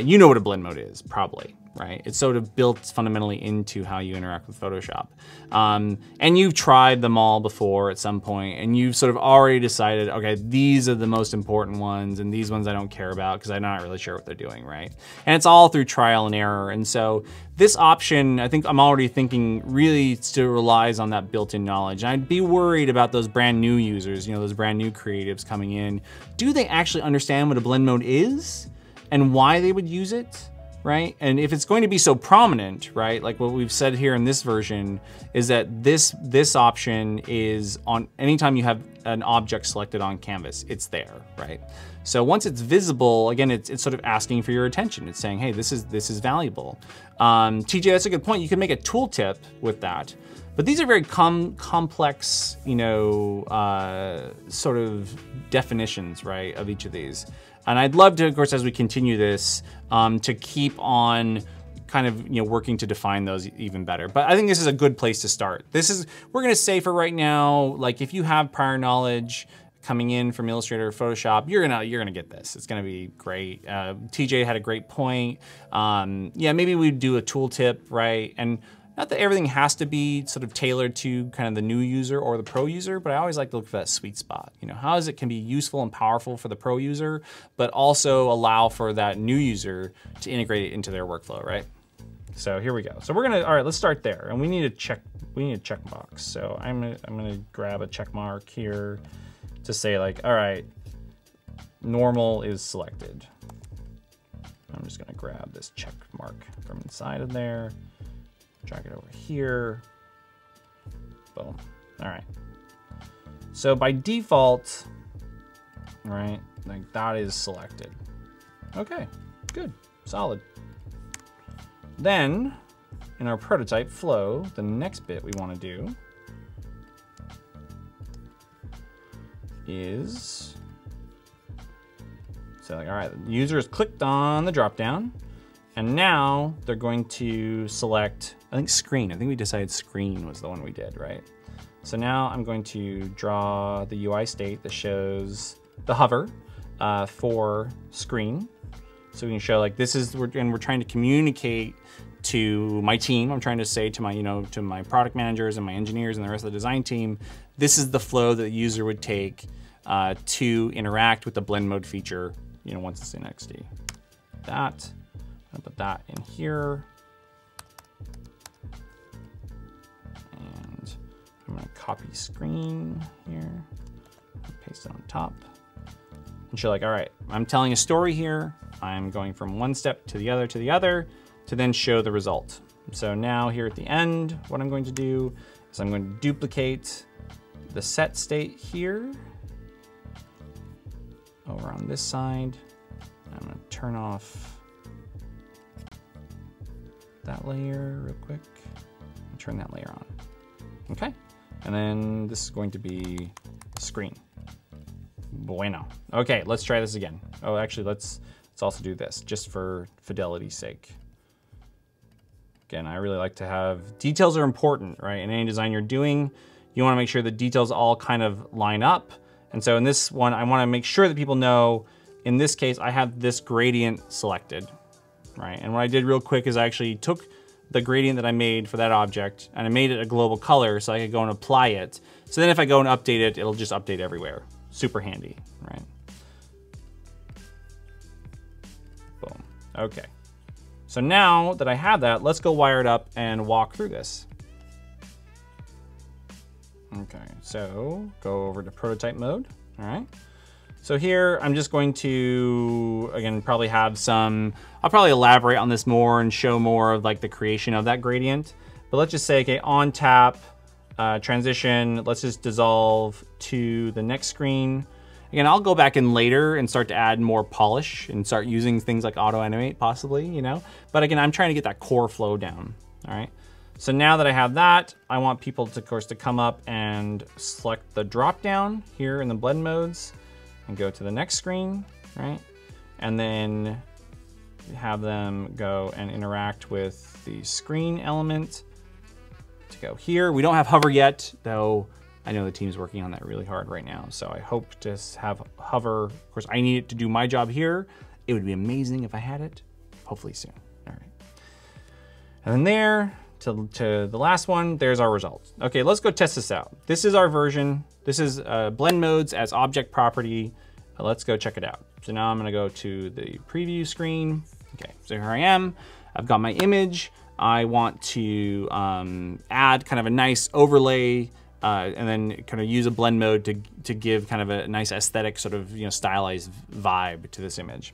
you know what a blend mode is, probably. Right? It's sort of built fundamentally into how you interact with Photoshop. And you've tried them all before at some point, and you've sort of already decided, okay, these are the most important ones, and these ones I don't care about because I'm not really sure what they're doing, right? And it's all through trial and error. And so this option, I think I'm already thinking really still relies on that built-in knowledge. And I'd be worried about those brand new users, those brand new creatives coming in. Do they actually understand what a blend mode is and why they would use it? Right? And if it's going to be so prominent, right? Like what we've said here in this version is that this option is on anytime you have an object selected on canvas, it's there, right? So once it's visible, again, it's sort of asking for your attention. It's saying, hey, this is valuable. TJ, that's a good point. You can make a tooltip with that. But these are very complex, sort of definitions, right, of each of these. And I'd love to, of course, as we continue this, to keep on kind of working to define those even better. But I think this is a good place to start. We're gonna say for right now, like if you have prior knowledge coming in from Illustrator or Photoshop, you're gonna get this. It's gonna be great. TJ had a great point. Yeah, maybe we'd do a tooltip, right? And Not that everything has to be sort of tailored to kind of the new user or the pro user, but I always like to look for that sweet spot. You know, how is it can be useful and powerful for the pro user, but also allow for that new user to integrate it into their workflow, right? So here we go. So we're gonna, all right, let's start there. And we need a check box. So I'm gonna grab a check mark here to say like, all right, normal is selected. I'm just gonna grab this check mark from inside of there, drag it over here, boom, all right. So by default, right, like that is selected. Okay, good, solid. Then, in our prototype flow, the next bit we want to do is, so like, all right, the user has clicked on the dropdown, and now they're going to select, I think screen. I think we decided screen was the one we did, right? So now I'm going to draw the UI state that shows the hover for screen. So we can show like this is, and we're trying to communicate to my team. I'm trying to say to my, to my product managers and my engineers and the rest of the design team, this is the flow that the user would take to interact with the blend mode feature, once it's in XD. I'm gonna put that in here. And I'm gonna copy screen here, paste it on top. And show like, all right, I'm telling a story here. I'm going from one step to the other to then show the result. So now here at the end, what I'm going to do is I'm going to duplicate the set state here over on this side. I'm gonna turn off that layer real quick and turn that layer on. Okay, and then this is going to be screen. Bueno. Okay, let's try this again. Oh, actually, let's also do this just for fidelity's sake. Again, I really like to have, details are important, right? In any design you're doing, you wanna make sure the details all kind of line up. And so in this one, I wanna make sure that people know, in this case, I have this gradient selected, right? And what I did real quick is I actually took the gradient that I made for that object and I made it a global color so I could go and apply it. So then if I go and update it, it'll just update everywhere. Super handy, right? Boom, okay. So now that I have that, let's go wire it up and walk through this. Okay, so go over to prototype mode, all right? So here, I'm just going to, again, probably have some, I'll probably elaborate on this more and show more of like the creation of that gradient. But let's just say, okay, on tap, transition, let's just dissolve to the next screen. Again, I'll go back in later and start to add more polish and start using things like auto animate possibly, But again, I'm trying to get that core flow down, all right? So now that I have that, I want people to, of course, to come up and select the drop down here in the blend modes and go to the next screen, right? And then have them go and interact with the screen element to go here. We don't have hover yet, though I know the team's working on that really hard right now. So I hope to have hover. Of course, I need it to do my job here. It would be amazing if I had it, hopefully soon. All right. And then there to the last one, there's our results. Okay, let's go test this out. This is our version. This is blend modes as object property. Let's go check it out. So now I'm gonna go to the preview screen. Okay, so here I am. I've got my image. I want to add kind of a nice overlay and then kind of use a blend mode to give kind of a nice aesthetic sort of stylized vibe to this image.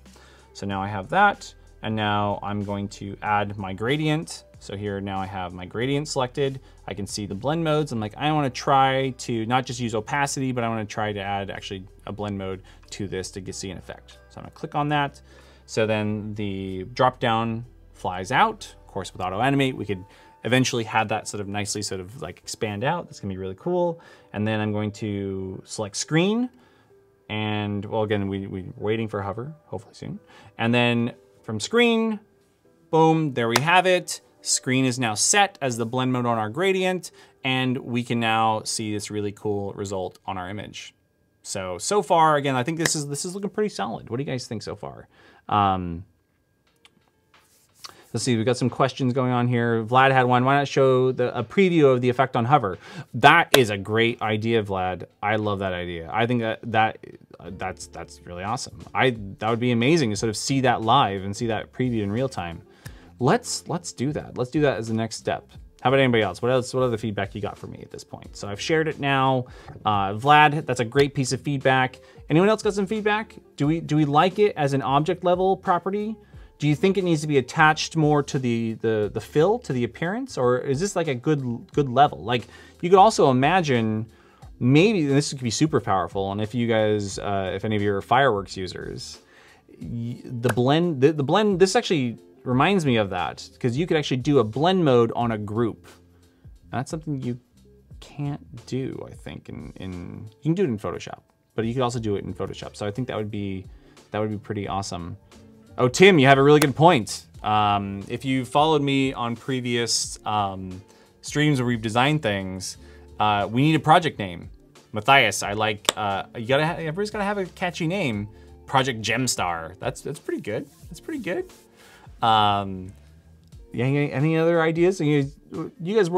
So now I have that, and now I'm going to add my gradient. So here now I have my gradient selected. I can see the blend modes. I'm like, I want to try to not just use opacity, but I want to try to add actually a blend mode to this to see an effect. So I'm gonna click on that. So then the drop down flies out. Of course, with auto animate, we could eventually have that sort of nicely sort of like expand out. That's gonna be really cool. And then I'm going to select screen. And well, again, we're waiting for hover, hopefully soon. And then from screen, boom, there we have it. Screen is now set as the blend mode on our gradient, and we can now see this really cool result on our image. So far, again, I think this is looking pretty solid. What do you guys think so far? Let's see, we've got some questions going on here. Vlad had one. Why not show a preview of the effect on hover? That is a great idea, Vlad. I love that idea. I think that's really awesome. That would be amazing to sort of see that live and see that preview in real time. Let's do that. Let's do that as the next step. How about anybody else? What other feedback you got for me at this point? So I've shared it now. Vlad, that's a great piece of feedback. Anyone else got some feedback? Do we like it as an object level property? Do you think it needs to be attached more to the fill, to the appearance, or is this like a good level? Like you could also imagine maybe this could be super powerful. And if you guys, if any of you are fireworks users, the blend, this actually reminds me of that because you could actually do a blend mode on a group. That's something you can't do, I think, you can do it in Photoshop, but you could also do it in Photoshop. So I think that would be pretty awesome. Oh, Tim, you have a really good point. If you followed me on previous streams where we've designed things, we need a project name. Matthias, I like, everybody's gotta have a catchy name. Project Gemstar, that's pretty good. That's pretty good. Any other ideas? You guys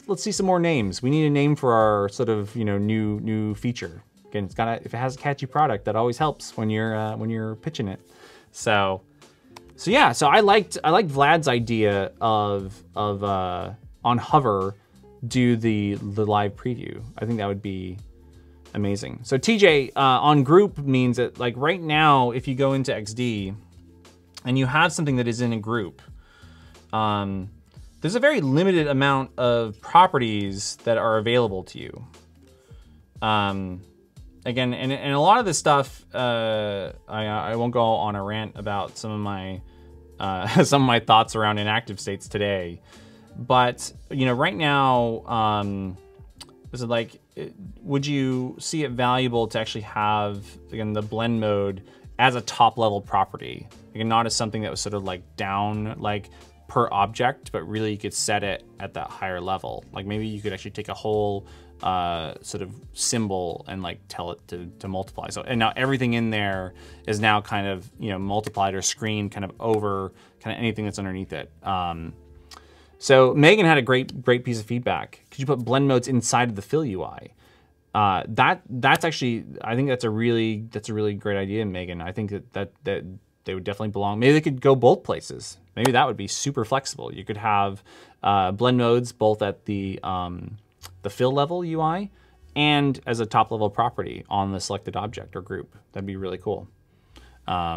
let's see some more names. We need a name for our sort of, new feature. Again, if it has a catchy product, that always helps when you're pitching it. So yeah, so I liked Vlad's idea of on hover do the live preview. I think that would be amazing. So TJ, on group means that like right now, if you go into XD and you have something that is in a group, there's a very limited amount of properties that are available to you. Again, and a lot of this stuff, I won't go on a rant about some of my thoughts around inactive states today, but right now, is it like, would you see it valuable to actually have again the blend mode as a top level property, again, not as something that was sort of like down like per object, but really you could set it at that higher level. Like maybe you could actually take a whole sort of symbol and like tell it to multiply. So, and now everything in there is now kind of, multiplied or screened kind of over kind of anything that's underneath it. So Megan had a great piece of feedback. Could you put blend modes inside of the fill UI? That's actually, I think that's a really great idea, Megan. I think that they would definitely belong. Maybe they could go both places. Maybe that would be super flexible. You could have blend modes both at the fill level UI and as a top level property on the selected object or group. That'd be really cool. I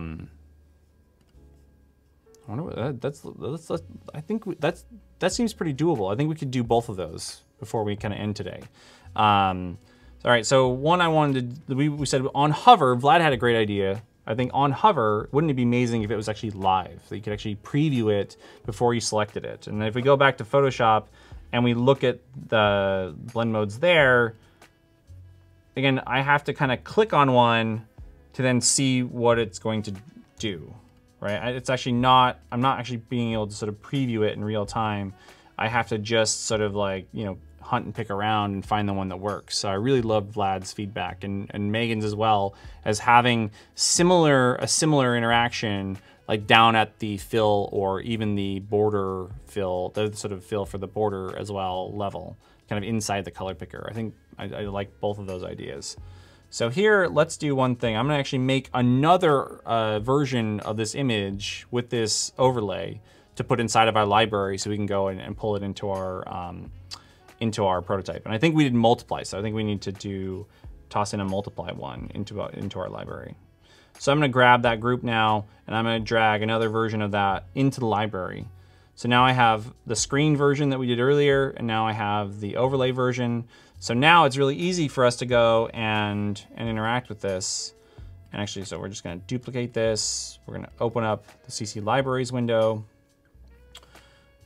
wonder what I think that seems pretty doable. I think we could do both of those before we kind of end today. All right, so one I wanted to, we said on hover, Vlad had a great idea. I think on hover, wouldn't it be amazing if it was actually live? So you could actually preview it before you selected it. And if we go back to Photoshop and we look at the blend modes there, again, I have to kind of click on one to then see what it's going to do, right? It's actually not, I'm not actually being able to sort of preview it in real time. I have to just sort of like, hunt and pick around and find the one that works. So I really loved Vlad's feedback and Megan's as well, as having a similar interaction like down at the fill or even the border fill, the sort of fill for the border as well level, kind of inside the color picker. I think I like both of those ideas. So here, let's do one thing. I'm gonna actually make another version of this image with this overlay to put inside of our library so we can go and pull it into our prototype. And I think we did multiply, so I think we need to toss in a multiply one into our library. So I'm gonna grab that group now, and I'm gonna drag another version of that into the library. So now I have the screen version that we did earlier, and now I have the overlay version. So now it's really easy for us to go and interact with this. And actually, so we're just gonna duplicate this. We're gonna open up the CC Libraries window.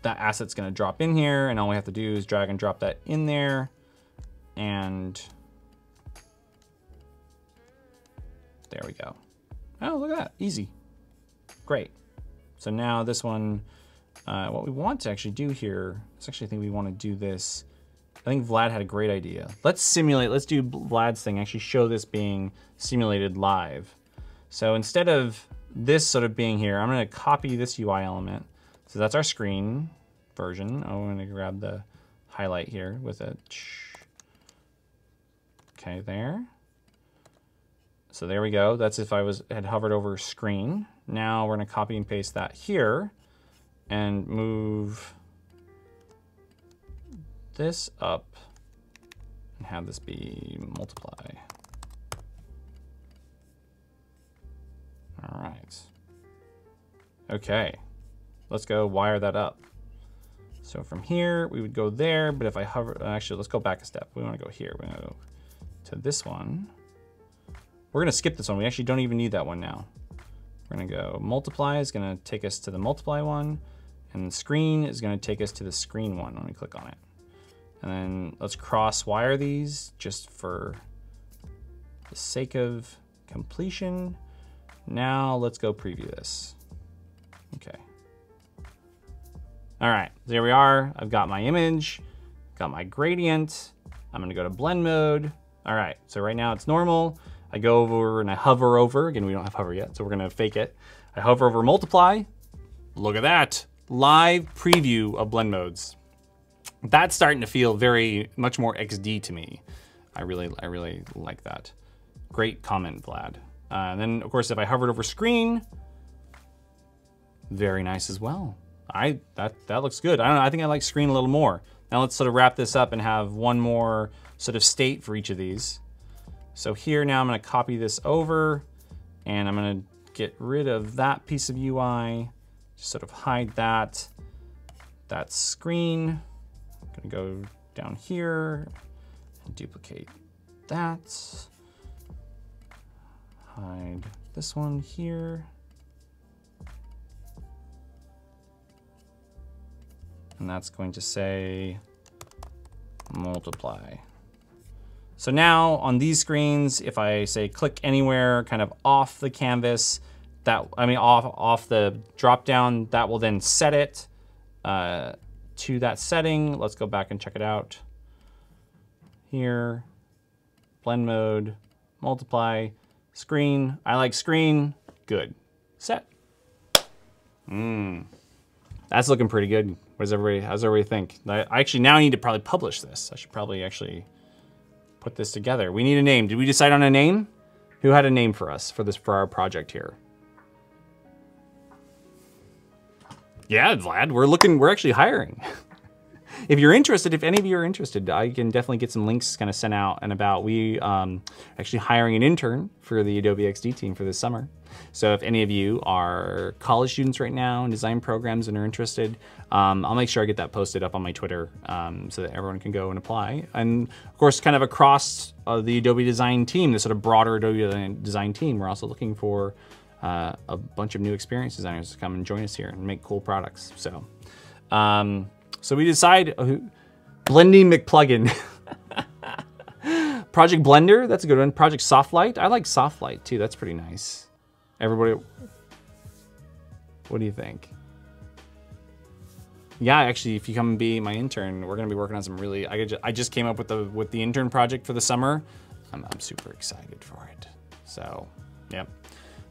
That asset's gonna drop in here, and all we have to do is drag and drop that in there. And there we go. Oh, look at that, easy. Great. So now this one, what we want to actually do here is actually, I think we wanna do this. I think Vlad had a great idea. Let's simulate, let's do Vlad's thing, actually show this being simulated live. So instead of this sort of being here, I'm gonna copy this UI element. So that's our screen version. I'm gonna grab the highlight here with it. Okay, there. So there we go. That's if I had hovered over screen. Now we're gonna copy and paste that here and move this up and have this be multiply. All right. Okay, let's go wire that up. So from here, we would go there, but if I hover, actually, let's go back a step. We wanna go here. We're gonna go to this one. We're gonna skip this one. We actually don't even need that one now. We're gonna go multiply is gonna take us to the multiply one, and the screen is gonna take us to the screen one when we click on it. And then let's cross wire these just for the sake of completion. Now let's go preview this. Okay. All right, there we are. I've got my image, got my gradient. I'm gonna go to blend mode. All right, so right now it's normal. I go over and I hover over. Again, we don't have hover yet, so we're gonna fake it. I hover over multiply. Look at that, live preview of blend modes. That's starting to feel very much more XD to me. I really like that. Great comment, Vlad. And then of course, if I hovered over screen, very nice as well. That looks good. I don't know, I think I like screen a little more. Now let's sort of wrap this up and have one more sort of state for each of these. So here now I'm gonna copy this over and I'm gonna get rid of that piece of UI, just sort of hide that screen. I'm gonna go down here and duplicate that. Hide this one here. And that's going to say multiply. So now on these screens, if I say click anywhere kind of off the canvas, off the drop down, that will then set it to that setting. Let's go back and check it out. Here, blend mode, multiply, screen. I like screen, good, set. That's looking pretty good. How's everybody think? I actually now need to probably publish this. I should probably actually put this together. We need a name. Did we decide on a name? Who had a name for us for our project here? Yeah, Vlad, we're actually hiring. If you're interested, if any of you are interested, I can definitely get some links kind of sent out and about. We actually hiring an intern for the Adobe XD team for this summer. So if any of you are college students right now in design programs and are interested, I'll make sure I get that posted up on my Twitter so that everyone can go and apply. And of course, kind of across the Adobe design team, the sort of broader Adobe design team, we're also looking for a bunch of new experienced designers to come and join us here and make cool products. So, so we decide blending McPlugin. Project Blender, that's a good one. Project Softlight, I like Softlight too. That's pretty nice. Everybody, what do you think? Yeah, actually, if you come and be my intern, we're gonna be working on some really. I just came up with the intern project for the summer. I'm super excited for it. So, yeah.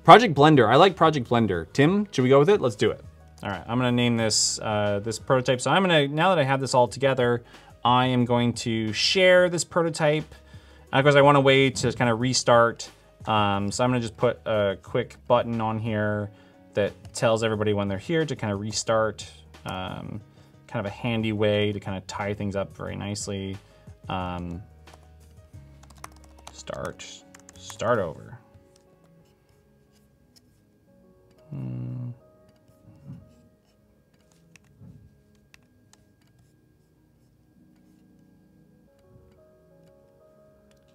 Project Blender, I like Project Blender. Tim, should we go with it? Let's do it. All right, I'm gonna name this this prototype. So now that I have this all together, I am going to share this prototype. Because I want a way to kind of restart. So I'm gonna just put a quick button on here that tells everybody when they're here to kind of restart. Kind of a handy way to kind of tie things up very nicely. Start over.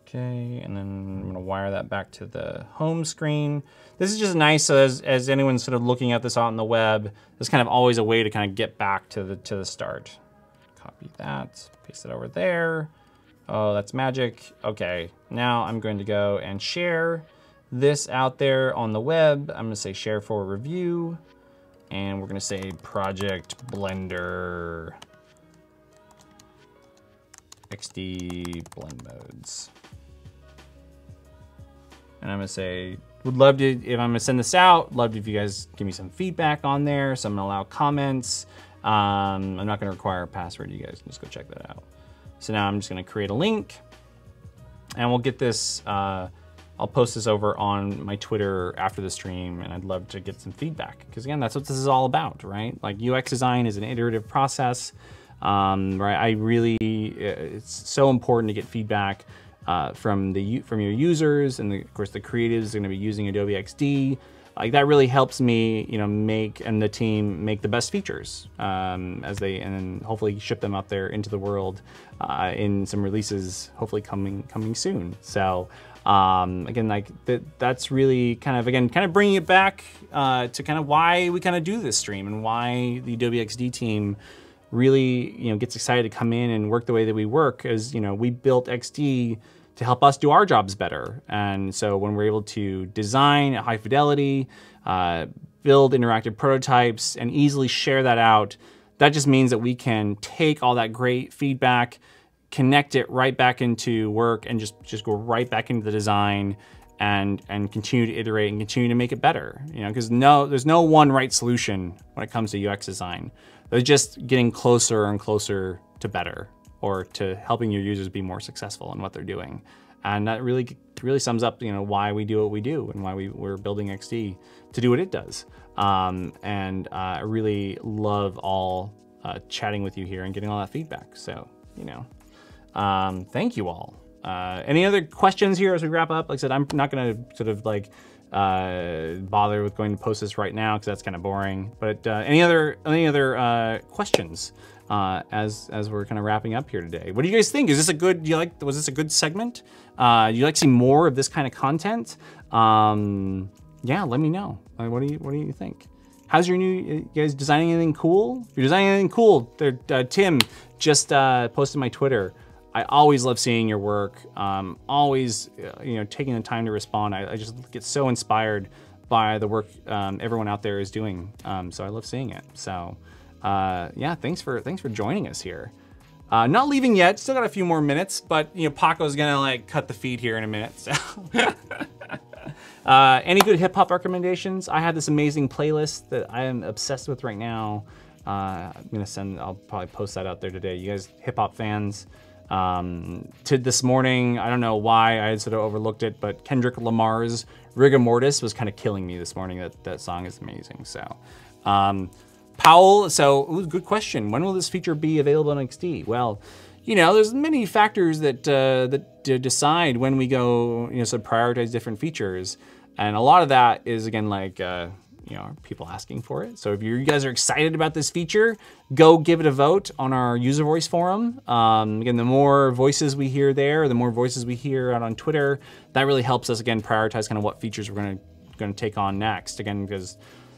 Okay, and then I'm gonna wire that back to the home screen. This is just nice, so as anyone's sort of looking at this out on the web, there's kind of always a way to kind of get back to the start. Copy that, paste it over there. Oh, that's magic. Okay, now I'm going to go and share this out there on the web. I'm gonna say share for review, and we're gonna say Project Blender XD blend modes. And I'm gonna say, would love to, if I'm gonna send this out, love if you guys give me some feedback on there, some allow comments. I'm not gonna require a password, you guys can just go check that out. So now I'm just gonna create a link and we'll get this, I'll post this over on my Twitter after the stream, and I'd love to get some feedback. Because again, that's what this is all about, right? Like UX design is an iterative process, right? I really, it's so important to get feedback from your users, and of course the creatives are gonna be using Adobe XD. Like that really helps me, you know, and the team make the best features and then hopefully ship them out there into the world in some releases, hopefully coming soon. So again, like that's really kind of bringing it back to kind of why we kind of do this stream and why the Adobe XD team really, you know, gets excited to come in and work the way that we work. As you know, we built XD to help us do our jobs better. And so when we're able to design at high fidelity, build interactive prototypes, and easily share that out, that just means that we can take all that great feedback, connect it right back into work, and just go right back into the design and continue to iterate and continue to make it better. You know, because there's no one right solution when it comes to UX design. They're just getting closer and closer to better, or to helping your users be more successful in what they're doing. And that really sums up, you know, why we do what we do and why we're building XD to do what it does. I really love all chatting with you here and getting all that feedback. So, you know, thank you all. Any other questions here as we wrap up? Like I said, I'm not gonna sort of like bother with going to post this right now because that's kind of boring. But any other questions as we're kind of wrapping up here today? What do you guys think? Is this a good? Was this a good segment? Do you like to see more of this kind of content? Yeah, let me know. Like, what do you think? How's your you guys designing anything cool? If you're designing anything cool, Tim just posted my Twitter. I always love seeing your work. Always, you know, taking the time to respond. I just get so inspired by the work everyone out there is doing. So I love seeing it. So yeah, thanks for joining us here. Not leaving yet. Still got a few more minutes, but you know, Paco's gonna like cut the feed here in a minute. So. Any good hip hop recommendations? I have this amazing playlist that I am obsessed with right now. I'll probably post that out there today. You guys hip hop fans? To this morning, I don't know why I had sort of overlooked it, but Kendrick Lamar's Rigor Mortis was kind of killing me this morning. That song is amazing. So, Powell, so good question. When will this feature be available on XD? Well, you know, there's many factors that decide when we go, you know, sort of prioritize different features. And a lot of that is, again, like, you know, people asking for it. So if you guys are excited about this feature, go give it a vote on our user voice forum. Again, the more voices we hear there, the more voices we hear out on Twitter, that really helps us, again, prioritize kind of what features we're gonna take on next. Again, because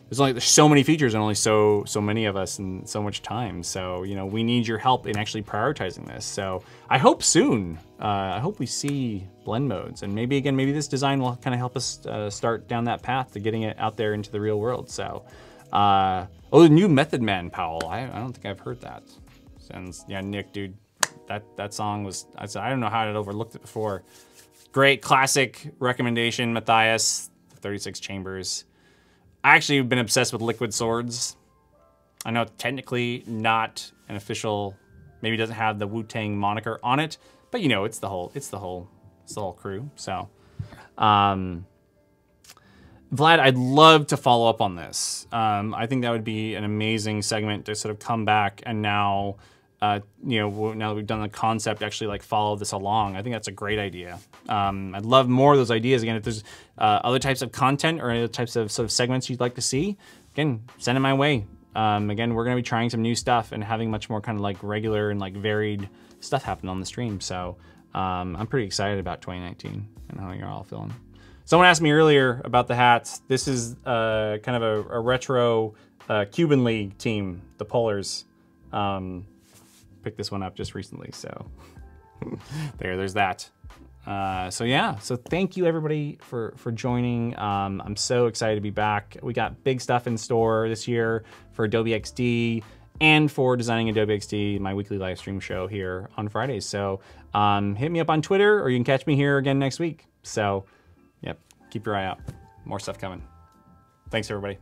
there's so many features and only so many of us and so much time. So, you know, we need your help in actually prioritizing this. So I hope soon, I hope we see blend modes, and maybe this design will kind of help us start down that path to getting it out there into the real world. So, oh, the new Method Man, Powell. I don't think I've heard that. Sounds, yeah, Nick, dude, that song was, I don't know how I'd overlooked it before. Great classic recommendation, Matthias, 36 Chambers. I actually have been obsessed with Liquid Swords. I know it's technically not an official, maybe doesn't have the Wu-Tang moniker on it, but you know, it's the whole crew. So, Vlad, I'd love to follow up on this. I think that would be an amazing segment to sort of come back and now, you know, now that we've done the concept, actually like follow this along. I think that's a great idea. I'd love more of those ideas. Again, if there's other types of content or other types of sort of segments you'd like to see, again, send it my way. Again, we're gonna be trying some new stuff and having much more kind of like regular and like varied stuff happen on the stream. So I'm pretty excited about 2019 and how you're all feeling. Someone asked me earlier about the hats. This is kind of a retro Cuban League team, the Polars. Picked this one up just recently, so there's that. So yeah, so thank you everybody for joining. I'm so excited to be back. We got big stuff in store this year for Adobe XD and for Designing Adobe XD, my weekly live stream show here on Fridays. So hit me up on Twitter, or you can catch me here again next week. So yep, keep your eye out. more stuff coming. Thanks, everybody.